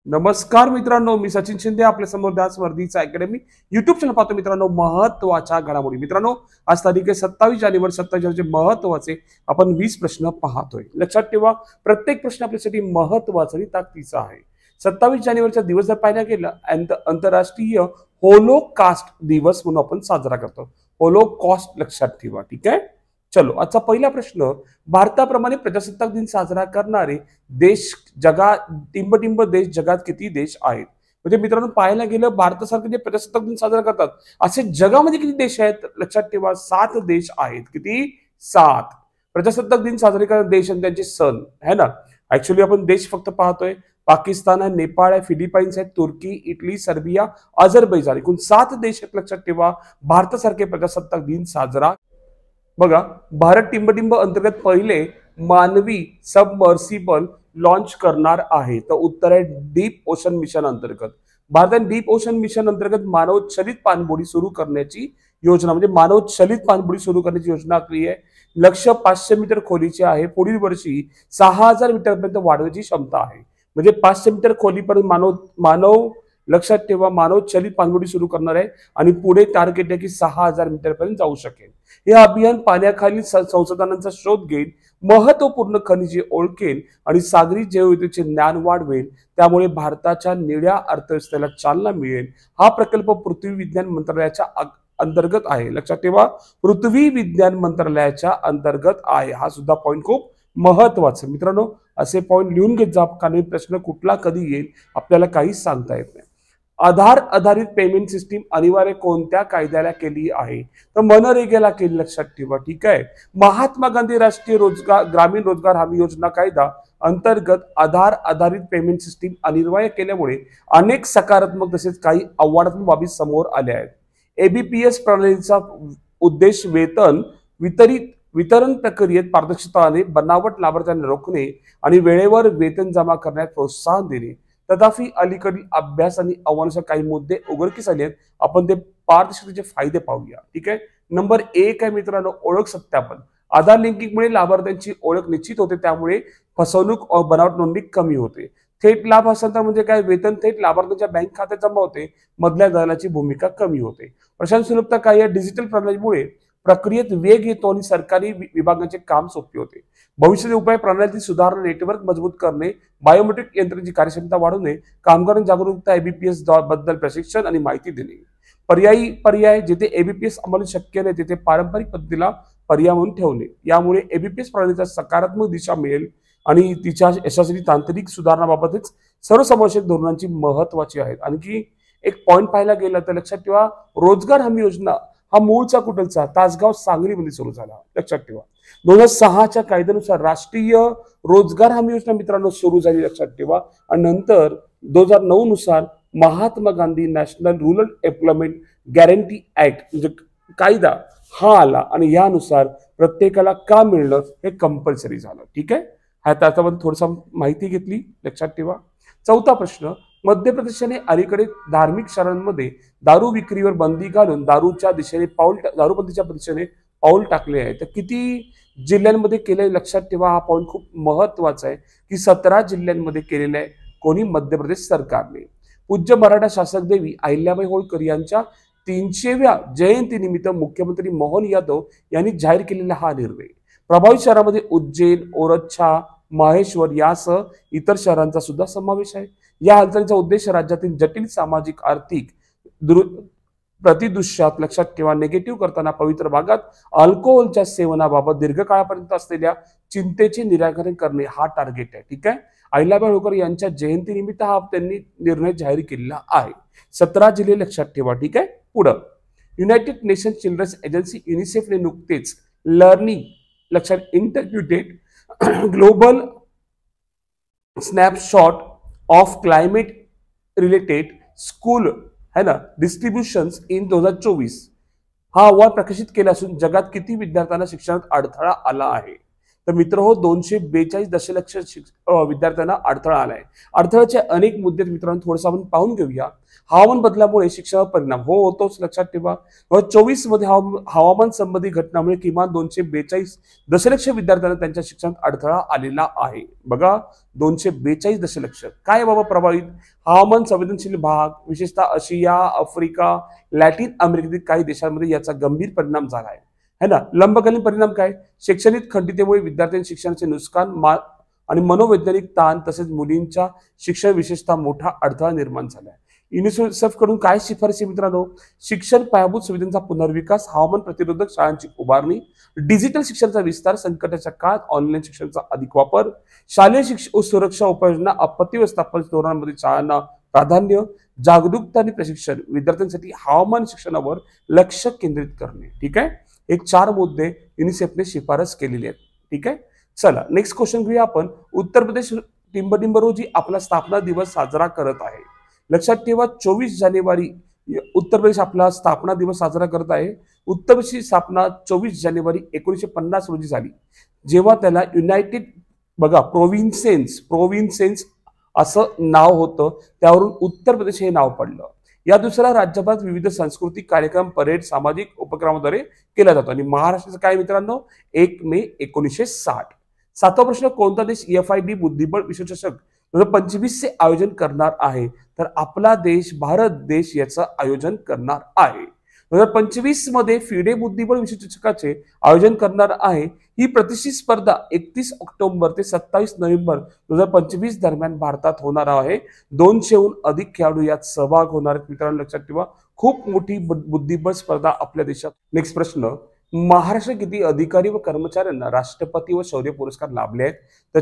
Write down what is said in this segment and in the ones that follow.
नमस्कार मित्रांनो, मी सचिन शिंदे आपल्या समोर दास वर्दीचा अकॅडमी युट्यूब चॅनल पाहतो. मित्रांनो, महत्वाच्या घडामोडी. मित्रांनो, आज तारीख आहे 27 जानेवारी. 27 जानेवारीचे महत्वाचे आपण 20 प्रश्न पाहतोय. लक्षात ठेवा, प्रत्येक प्रश्न आपल्यासाठी महत्वाचा आणि ताकदीचा आहे. 27 जानेवारीचा दिवस जर पाहायला गेला, आंतरराष्ट्रीय होलोकास्ट दिवस म्हणून आपण साजरा करतो. होलोकॉस्ट लक्षात ठेवा, ठीक आहे. चलो, आजचा पहिला प्रश्न. भारताप्रमाणे प्रजासत्ताक दिन साजरा करणारे देश टिंब देश जगात किती देश आहेत? म्हणजे मित्रांनो, पाहायला गेलं भारतासारखे जे प्रजासत्ताक दिन साजरा करतात असे जगामध्ये किती देश आहेत? लक्षात ठेवा, 7 देश आहेत. किती? 7 प्रजासत्ताक दिन साजरे करणारे देश आणि त्यांचे सण है ना. ऍक्च्युली आपण देश फक्त पाहतोय. पाकिस्तान आहे, नेपाळ आहे, फिलिपाईन्स आहे, तुर्की, इटली, सर्बिया, अझरबैजान. एकूण 7 देश आहेत. लक्षात ठेवा, भारतासारखे प्रजासत्ताक दिन साजरा. बघा, भारत टिंब अंतर्गत पहिले मानवी सबमर्सिबल लॉन्च करणार आहे. तर उत्तर आहे डीप ओशन मिशन अंतर्गत. भारताने डीप ओशन मिशन अंतर्गत मानवचलित पाणबुडी सुरू करण्याची योजना, म्हणजे मानवचलित पाणबुडी सुरू करण्याची योजना आखली आहे. लक्ष्य 500 मीटर खोलीचे आहे. पुढील वर्षी 6000 मीटरपर्यंत वाढवण्याची क्षमता आहे. म्हणजे 500 मीटर खोलीपर्यंत मानव लक्षात ठेवा, मानवचलित पाणबुडी सुरू करणार आहे आणि पुढे टार्गेट आहे की 6000 मीटरपर्यंत जाऊ शकेल. हे अभियान पाण्याखालील संसाधनांचा शोध घेईल, महत्वपूर्ण खनिजे ओळखेल आणि सागरी जैवविविधतेचे ज्ञान वाढवेल. त्यामुळे भारताच्या निळ्या अर्थव्यवस्थेला चालना मिळेल. हा प्रकल्प पृथ्वी विज्ञान मंत्रालयाच्या अंतर्गत आहे. लक्षात ठेवा, पृथ्वी विज्ञान मंत्रालयाच्या अंतर्गत आहे. हा सुद्धा पॉईंट खूप महत्वाचा. मित्रांनो, असे पॉईंट लिहून घेत जा, कारण प्रश्न कुठला कधी येईल आपल्याला काहीच सांगता येत नाही. आधार आधारित पेमेंट सिस्टीम अनिवार्य कोणत्या कायद्याला केली आहे? तर मनरेगाला केली. लक्षात ठेवा, ठीक आहे. महात्मा गांधी राष्ट्रीय ग्रामीण रोजगार हमी योजना कायदा अंतर्गत आधार आधारित पेमेंट सिस्टीम अनिवार्य केल्यामुळे अनेक सकारात्मक तसेच काही आव्हानात्मक बाबी समोर आल्या आहेत. एबीपीएस प्रणालीचा उद्देश वितरण प्रक्रियेत पारदर्शकता आणणे, बनावट लाभार्थ्यांना रोखणे आणि वेळेवर वेतन जमा करण्यास प्रोत्साहन देणे. तथापि अलीकडील अभ्यास आणि आव्हानांसह काही मुद्दे उघडकीस आले आहेत. आपण ते पारदर्शकतेचे फायदे पाहूया, ठीक आहे. नंबर 1 आहे मित्रांनो, ओळख सत्यापन. आधार लिंकिंगमुळे लाभार्थ्यांची ओळख निश्चित होते, त्यामुळे फसवणूक व बनावट नोंदणी कमी होते. थेट लाभ हस्तांतरण म्हणजे काय? वेतन थेट लाभार्थ्यांच्या बँक खात्यात जमा होते. मधल्या दलालाची भूमिका कमी होते. प्रशासन सुलभता काय? या डिजिटल प्रणालीमुळे प्रक्रियेत वेग येतो आणि सरकारी विभागांचे काम सोपे होते. भविष्याचे उपाय: प्रणालीतील सुधारणा, नेटवर्क मजबूत करणे, बायोमेट्रिक यंत्रांची कार्यक्षमता वाढवणे, कामगारांची जागरूकता, एबीपीएस बद्दल प्रशिक्षण आणि माहिती देणे. पर्याय जिथे एबीपीएस अंमलात शक्य नाही तिथे पारंपरिक पद्धतीला पर्याय म्हणून ठेवणे. यामुळे एबीपीएस प्रणालीचा सकारात्मक दिशा मिळेल आणि तिच्या यशस्वी तांत्रिक सुधारणाबाबतच सर्वसमावेशक धोरणांची महत्वाची आहेत. आणखी एक पॉईंट पाहायला गेला तर लक्षात ठेवा, रोजगार हमी योजना हा मूळचा कुठलचा? तासगाव सांगलीमध्ये सुरू झाला. लक्षात ठेवा, 2006च्या कायद्यानुसार राष्ट्रीय रोजगार हमी योजना मित्रांनो सुरू झाली. लक्षात ठेवा. आणि नंतर 2009 नुसार Mahatma Gandhi national rural employment guarantee act म्हणजे कायदा हा आला आणि यानुसार प्रत्येकाला काम मिळणं हे कंपल्सरी झालं. ठीक आहे. हा त्याच्याबद्दल थोडसा माहिती घेतली. लक्षात ठेवा. चौथा प्रश्न. मध्य प्रदेशाने अलीकडे धार्मिक शहरांमध्ये दारू विक्रीवर बंदी घालून दारूबंदीच्या दिशेने पाऊल टाकले आहे. तर किती जिल्ह्यांमध्ये केले? लक्षात ठेवा, हा पॉईंट खूप महत्वाचा आहे की 17 जिल्ह्यांमध्ये केलेलं आहे. कोणी? मध्य प्रदेश सरकारने. पूज्य मराठा शासक देवी अहिल्याबाई होळकर यांच्या 300व्या जयंतीनिमित्त मुख्यमंत्री मोहन यादव यांनी जाहीर केलेला हा निर्णय. प्रभावित शहरामध्ये उज्जैन, ओरछा, महेश्वर यासह इतर शहरांचा सुद्धा समावेश आहे. या हालचालीचा उद्देश राज्यातील जटिल सामाजिक आर्थिक प्रतिदृश्यात लक्षात ठेवा निगेटिव्ह करताना पवित्र भागात अल्कोहोलच्या सेवनाबाबत दीर्घकाळापर्यंत असलेल्या चिंतेचे निराकरण करणे हा टार्गेट आहे. ठीक आहे. अहिल्याबाई होळकर यांच्या जयंतीनिमित्त हा त्यांनी निर्णय जाहीर केलेला आहे. 17 जिल्हे लक्षात ठेवा. ठीक आहे. पुढं. युनायटेड नेशन चिल्ड्रन्स एजन्सी युनिसेफने नुकतेच लर्निंग लक्षात interrupted global snapshot of climate related school है ना डिस्ट्रीब्युशन्स इन 2024 हा अहवाल प्रकाशित केला असून जगात किती विद्यार्थ्यांना शिक्षणात अडथळा आला आहे? तर मित्र हो 242 दशलक्ष विद्यार्थ्यांना अडथळा आलाय. अडथळ्याचे अनेक मुद्दे मित्रांनो थोडंसं आपण पाहून घेऊया. हवामान बदलामुळे शिक्षणावर परिणाम होतोच, लक्षात ठेवा. 24 मध्ये हवामान संबंधी घटनामुळे किमान 242 दशलक्ष विद्यार्थ्यांना त्यांच्या शिक्षणात अडथळा आलेला आहे. बघा 242 दशलक्ष काय बाबा प्रभावित? हवामान संवेदनशील भाग, विशेषतः आशिया, आफ्रिका, लॅटिन अमेरिकेतील काही देशांमध्ये याचा गंभीर परिणाम झाला आहे ना. लंबकालीन परिणाम काय? शैक्षणिक खंडितेमुळे विद्यार्थ्यांच्या शिक्षणाचे नुकसान आणि मनोवैज्ञानिक ताण तसेच मुलींच्या शिक्षण विशेषतः मोठा अडथळा निर्माण झाला आहे. युनिसेफ कडून काय शिफारसी मित्रांनो? शिक्षण पायाभूत सुविधांचा पुनर्विकास, हवामान प्रतिरोधक शाळांची उभारणी, डिजिटल शिक्षणाचा विस्तार, संकटाच्या काळात ऑनलाईन शिक्षणाचा अधिक वापर, शालेय सुरक्षा उपाययोजना, आपत्ती व्यवस्थापन धोरणांमध्ये शाळांना प्राधान्य, जागरूकता आणि प्रशिक्षण, विद्यार्थ्यांसाठी हवामान शिक्षणावर लक्ष केंद्रित करणे. ठीक आहे, हे 4 मुद्दे युनिसेफने शिफारस केलेले आहेत. ठीक आहे, चला नेक्स्ट क्वेश्चन घेऊया आपण. उत्तर प्रदेश टिंबटिंब रोजी आपला स्थापना दिवस साजरा करत आहे. लक्षात ठेवा 24 जानेवारी उत्तर प्रदेश आपला स्थापना दिवस साजरा करत आहे. उत्तर प्रदेशची स्थापना 24 जानेवारी 1950 रोजी झाली, जेव्हा त्याला युनायटेड बघा प्रोव्हिन्सेस असं नाव होतं, त्यावरून उत्तर प्रदेश हे नाव पडलं. या दुसऱ्या राज्यभरात विविध सांस्कृतिक कार्यक्रम, परेड, सामाजिक उपक्रमाद्वारे केला जातो. आणि महाराष्ट्राचं काय मित्रांनो? 1 मे 1960. 7वा प्रश्न, कोणता देश FID बुद्धिबळ विश्वचषक 2025 चे आयोजन करणार आहे? तर आपला देश भारत देश याचं आयोजन करणार आहे. 2025 मध्ये फिडे बुद्धिबळ विश्वचषकाचे आयोजन करणार आहे. ही प्रतिष्ठित स्पर्धा 31 ऑक्टोबर ते 27 नोव्हेंबर 2025 दरम्यान भारतात होणार आहे. 200हून अधिक खेळाडू यात सहभाग होणार आहेत. मित्रांनो लक्षात ठेवा, खूप मोठी बुद्धिबळ स्पर्धा आपल्या देशात. नेक्स्ट प्रश्न, महाराष्ट्र किती अधिकारी व कर्मचाऱ्यांना राष्ट्रपती व शौर्य पुरस्कार लाभले आहेत? तर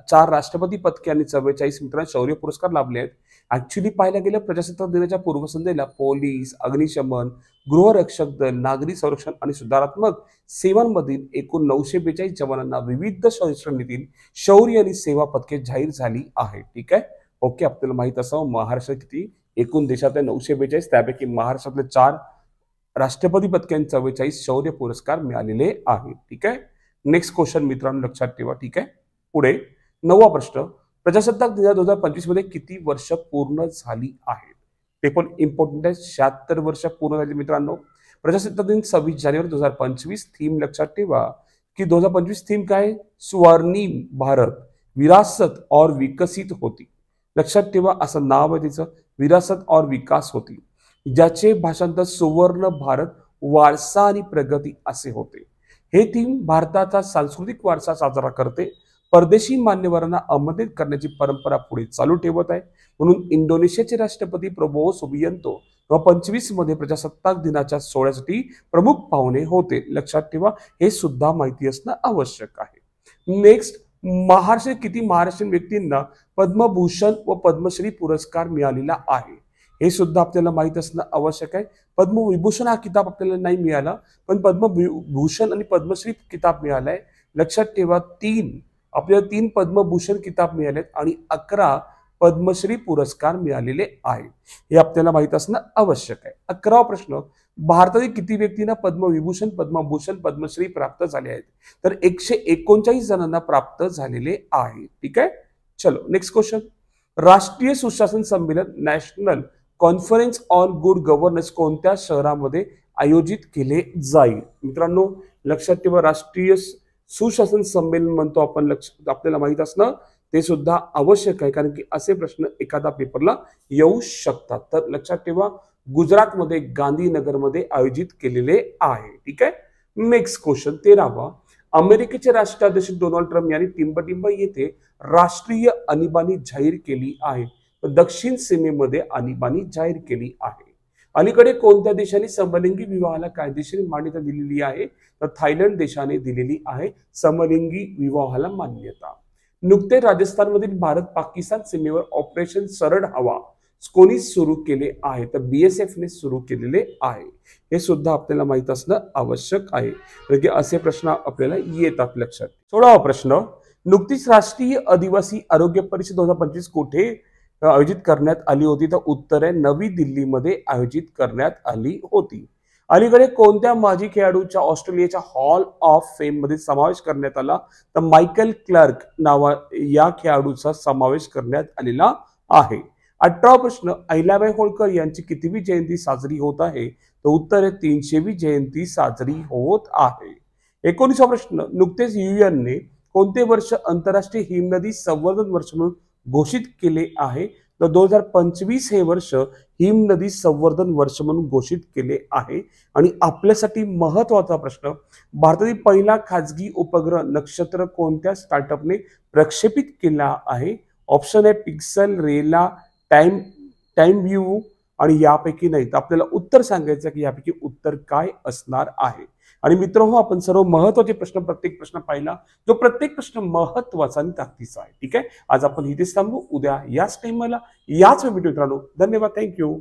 4 राष्ट्रपती पदके आणि 44 मित्रांनो शौर्य पुरस्कार लाभले आहेत. ऍक्च्युली पाहायला गेलं प्रजासत्ताक दिनाच्या पूर्वसंध्येला पोलीस, अग्निशमन, गृहरक्षक दल, नागरी संरक्षण आणि सुधारात्मक सेवांमधील एकूण 942 जवानांना विविध श्रेणीतील शौर्य आणि सेवा पदके जाहीर झाली आहेत. ठीक आहे, ओके. आपल्याला माहित असावं महाराष्ट्र किती एकूण देशातले 942, त्यापैकी महाराष्ट्रातले 4 राष्ट्रपती पदके आणि 44 शौर्य पुरस्कार मिळालेले आहेत. ठीक आहे, नेक्स्ट क्वेश्चन मित्रांनो लक्षात ठेवा. ठीक आहे, पुढे 9वा प्रश्न, प्रजासत्ताक दिन 2025 मध्ये किती वर्ष पूर्ण झाली आहेत? ते पण इम्पॉर्टंट आहे. 76 वर्ष पूर्ण झाली मित्रांनो. प्रजासत्ताक दिन 26 जानेवारी 2025. थीम लक्षात ठेवा की 2025 थीम काय? स्वर्णिम भारत, विरासत और विकसित होती. लक्षात ठेवा असं नाव आहे तिचं, विरासत और विकास होती, ज्याचे भाषांतर सुवर्ण भारत, वारसा आणि प्रगती असे होते. हे थीम भारताचा सांस्कृतिक वारसा साजरा करते, परदेशी मान्यवरांना आमंत्रित करण्याची परंपरा पुढे चालू ठेवत आहे. म्हणून इंडोनेशियाचे राष्ट्रपती प्रबोवो सुबियांतो 2025 मध्ये प्रजासत्ताक दिनाच्या सोहळ्यासाठी प्रमुख पाहुणे होते. लक्षात ठेवा, हे सुद्धा माहिती असणं आवश्यक आहे. नेक्स्ट, महाराष्ट्र किती महाराष्ट्रीयन व्यक्तींना पद्मभूषण व पद्मश्री पुरस्कार मिळालेला आहे? हे सुद्धा आपल्याला माहित असणं आवश्यक आहे. पद्मविभूषण हा किताब आपल्याला नाही मिळाला, पण पद्मभूषण आणि पद्मश्री किताब मिळालाय. लक्षात ठेवा, आपल्याला 3 पद्मभूषण किताब मिळालेत आणि 11 पद्मश्री पुरस्कार मिळालेले आहेत. हे आपल्याला माहित असणं आवश्यक आहे. 11वा प्रश्न, भारतातील किती व्यक्तींना पद्मविभूषण, पद्मभूषण, पद्मश्री प्राप्त झाले आहेत? तर 139 जणांना प्राप्त झालेले आहे. ठीक आहे, चलो नेक्स्ट क्वेश्चन, राष्ट्रीय सुशासन संमेलन national conference on good governance कोणत्या शहरामध्ये आयोजित केले जाईल? मित्रांनो लक्षात ठेवा, राष्ट्रीय सुशासन संमेलन म्हणतो आपण, आपल्याला माहित असणं ते सुद्धा आवश्यक आहे, कारण की असे प्रश्न एखादा पेपरला येऊ शकतात. तर लक्षात ठेवा, गुजरातमध्ये गांधीनगरमध्ये आयोजित केलेले आहे. ठीक आहे, नेक्स्ट क्वेश्चन 13वा, अमेरिकेचे राष्ट्राध्यक्ष डोनाल्ड ट्रम्प यांनी टिंबटिंब येथे राष्ट्रीय आणीबाणी जाहीर केली आहे. दक्षिण सीमेमध्ये आणीबाणी जाहीर केली आहे. अलीकडे कोणत्या देशाने समलिंगी विवाहाला कायदेशीर मान्यता दिलेली आहे? तर थायलंड देशाने दिलेली आहे समलिंगी विवाहाला मान्यता. नुकतेच राजस्थानमधील भारत पाकिस्तान सीमेवर ऑपरेशन सरळ हवा कोणी सुरू केले आहे? तर BSF ने सुरू केलेले आहे. हे सुद्धा आपल्याला माहित असणं आवश्यक आहे, कारण की असे प्रश्न आपल्याला येतात लक्षात. 16वा प्रश्न, नुकतीच राष्ट्रीय आदिवासी आरोग्य परिषद 2025 कुठे आयोजित करण्यात आली होती? तर उत्तर आहे नवी दिल्लीमध्ये आयोजित करण्यात आली होती. अलीकडे कोणत्या माजी खेळाडूच्या ऑस्ट्रेलियाच्या हॉल ऑफ फेम मध्ये समावेश करण्यात आला? तर मायकल क्लार्क या खेळाडूचा समावेश करण्यात आलेला आहे. 18वा प्रश्न, अहिल्याबाई होळकर यांची कितवी जयंती साजरी होत आहे? तर उत्तर आहे 300वी जयंती साजरी होत आहे. 19वा प्रश्न, नुकतेच ने कोणते वर्ष आंतरराष्ट्रीय हिमनदी संवर्धन वर्ष म्हणून घोषित केले आहे? तर 2025 हे वर्ष हिमनदी संवर्धन वर्ष म्हणून घोषित केले आहे. आणि आपल्यासाठी महत्वाचा प्रश्न, भारतातील पहिला खाजगी उपग्रह नक्षत्र कोणत्या स्टार्टअपने प्रक्षेपित केला आहे? ऑप्शन आहे पिक्सल, रेला, टाइम व्यू आणि यापैकी नाही. तर आपल्याला उत्तर सांगायचं की यापैकी उत्तर काय असणार आहे. आणि मित्रांनो, आपण सर्व महत्वाचे प्रश्न, प्रत्येक प्रश्न पाहिला, जो प्रत्येक प्रश्न महत्वाचा आणि ताकदीचा आहे. ठीक आहे, आज आपण इथेच थांबू. उद्या याच टाइमला याच वेळी भेटू मित्रांनो. धन्यवाद, थँक्यू.